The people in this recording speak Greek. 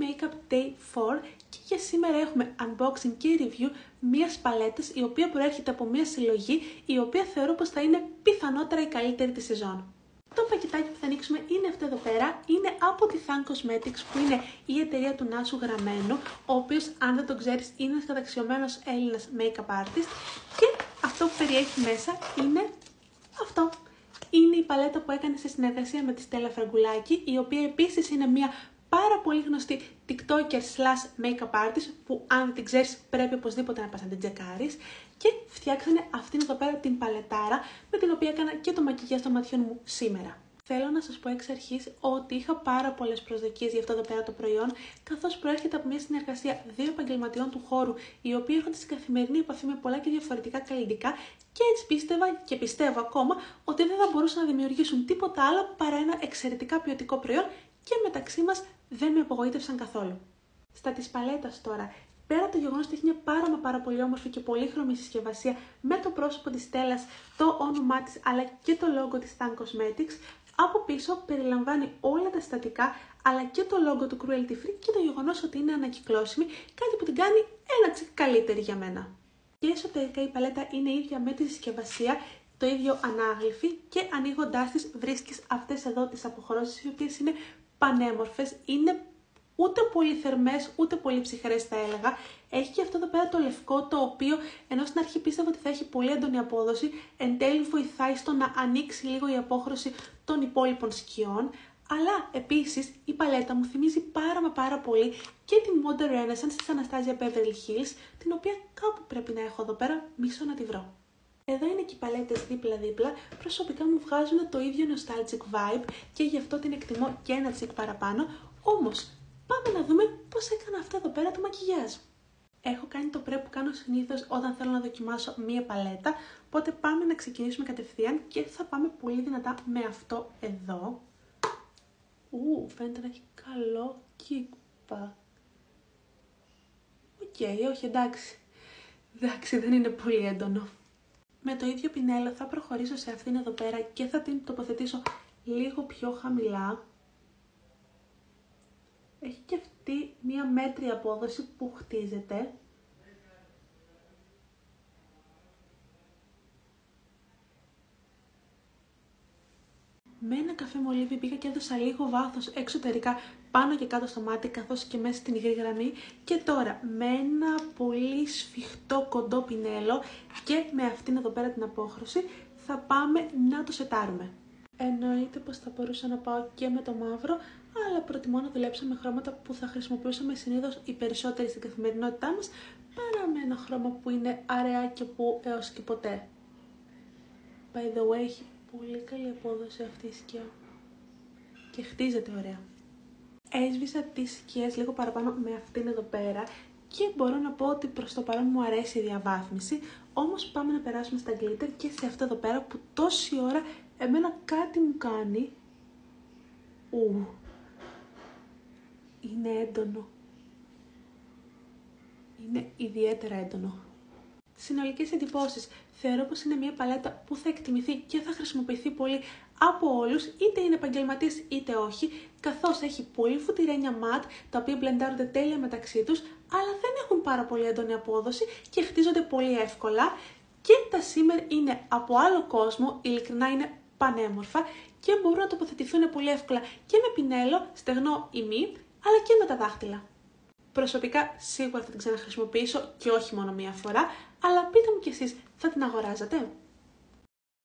Makeup Day 4 και για σήμερα έχουμε unboxing και review μιας παλέτας η οποία προέρχεται από μια συλλογή η οποία θεωρώ πως θα είναι πιθανότερα η καλύτερη τη σεζόν. Το πακετάκι που θα ανοίξουμε είναι αυτό εδώ πέρα, είναι από τη Thank Cosmetics που είναι η εταιρεία του Νάσου γραμμένου, ο οποίος αν δεν το ξέρεις είναι ένας καταξιωμένος Έλληνας make-up artist και αυτό που περιέχει μέσα είναι αυτό. Είναι η παλέτα που έκανε σε συνεργασία με τη Στέλλα Φραγκουλάκη, η οποία επίσης είναι μια πάρα πολύ γνωστή TikToker slash make-up artist που αν δεν την ξέρεις πρέπει οπωσδήποτε να πας να την τσεκάρεις και φτιάξανε αυτήν εδώ πέρα την παλετάρα με την οποία έκανα και το μακιγιάζ των ματιών μου σήμερα. Θέλω να σας πω εξ αρχής ότι είχα πάρα πολλές προσδοκίες για αυτό εδώ πέρα το προϊόν, καθώς προέρχεται από μια συνεργασία δύο επαγγελματιών του χώρου, οι οποίοι έρχονται σε καθημερινή επαφή με πολλά και διαφορετικά καλλιτικά και έτσι πίστευα και πιστεύω ακόμα ότι δεν θα μπορούσαν να δημιουργήσουν τίποτα άλλο παρά ένα εξαιρετικά ποιοτικό προϊόν και μεταξύ μας δεν με απογοήτευσαν καθόλου. Στα της παλέτας τώρα, πέρα από το γεγονός ότι έχει μια πάρα πολύ όμορφη και πολύχρωμη συσκευασία με το πρόσωπο της Στέλλας, το όνομά της αλλά και το logo της Thank Cosmetics, από πίσω περιλαμβάνει όλα τα συστατικά αλλά και το logo του cruelty free και το γεγονός ότι είναι ανακυκλώσιμη, κάτι που την κάνει ένα τσικ καλύτερη για μένα. Και εσωτερικά η παλέτα είναι ίδια με τη συσκευασία, το ίδιο ανάγλυφη και ανοίγοντάς της βρίσκεις αυτές εδώ τις αποχρώσεις οι οποίες είναι πανέμορφες, είναι ούτε πολύ θερμές, ούτε πολύ ψυχρές θα έλεγα. Έχει και αυτό εδώ πέρα το λευκό, το οποίο ενώ στην αρχή πίστευα ότι θα έχει πολύ έντονη απόδοση, εν τέλει βοηθάει στο να ανοίξει λίγο η απόχρωση των υπόλοιπων σκιών. Αλλά επίσης η παλέτα μου θυμίζει πάρα πολύ και τη Modern Renaissance της Anastasia Beverly Hills, την οποία κάπου πρέπει να έχω εδώ πέρα, μισό να τη βρω. Εδώ είναι και οι παλέτες δίπλα-δίπλα, προσωπικά μου βγάζουν το ίδιο nostalgic vibe και γι' αυτό την εκτιμώ και ένα τσικ παραπάνω, όμως πάμε να δούμε πώς έκανα αυτό εδώ πέρα το μακιγιάζ. Έχω κάνει το prep που κάνω συνήθως όταν θέλω να δοκιμάσω μία παλέτα, οπότε πάμε να ξεκινήσουμε κατευθείαν και θα πάμε πολύ δυνατά με αυτό εδώ. Φαίνεται να έχει καλό κύκπα. Όχι εντάξει. Εντάξει, δεν είναι πολύ έντονο. Με το ίδιο πινέλο θα προχωρήσω σε αυτήν εδώ πέρα και θα την τοποθετήσω λίγο πιο χαμηλά. Έχει και αυτή μία μέτρια απόδοση που χτίζεται. Με ένα καφέ μολύβι πήγα και έδωσα λίγο βάθος εξωτερικά πάνω και κάτω στο μάτι καθώς και μέσα στην υγρή γραμμή και τώρα με ένα πολύ σφιχτό κοντό πινέλο και με αυτήν εδώ πέρα την απόχρωση θα πάμε να το σετάρουμε. Εννοείται πως θα μπορούσα να πάω και με το μαύρο, αλλά προτιμώ να δουλέψω με χρώματα που θα χρησιμοποιούσαμε συνήθως οι περισσότεροι στην καθημερινότητά μας παρά με ένα χρώμα που είναι αραιά και που έως και ποτέ. By the way, έχει πολύ καλή απόδοση αυτή η σκιά και χτίζεται ωραία. Έσβησα τις σκιές λίγο παραπάνω με αυτήν εδώ πέρα και μπορώ να πω ότι προς το παρόν μου αρέσει η διαβάθμιση, όμως πάμε να περάσουμε στα glitter και σε αυτό εδώ πέρα που τόση ώρα εμένα κάτι μου κάνει. Είναι έντονο. Είναι ιδιαίτερα έντονο. Συνολικές εντυπώσεις. Θεωρώ πως είναι μια παλέτα που θα εκτιμηθεί και θα χρησιμοποιηθεί πολύ από όλους, είτε είναι επαγγελματίες είτε όχι, καθώς έχει πολύ φουτυρένια ματ, τα οποία μπλεντάρονται τέλεια μεταξύ τους, αλλά δεν έχουν πάρα πολύ έντονη απόδοση και χτίζονται πολύ εύκολα. Και τα σήμερ είναι από άλλο κόσμο, ειλικρινά είναι πανέμορφα και μπορούν να τοποθετηθούν πολύ εύκολα και με πινέλο, στεγνό ή μη, αλλά και με τα δάχτυλα. Προσωπικά σίγουρα θα την ξαναχρησιμοποιήσω και όχι μόνο μία φορά, αλλά πείτε μου κι εσείς, θα την αγοράζατε?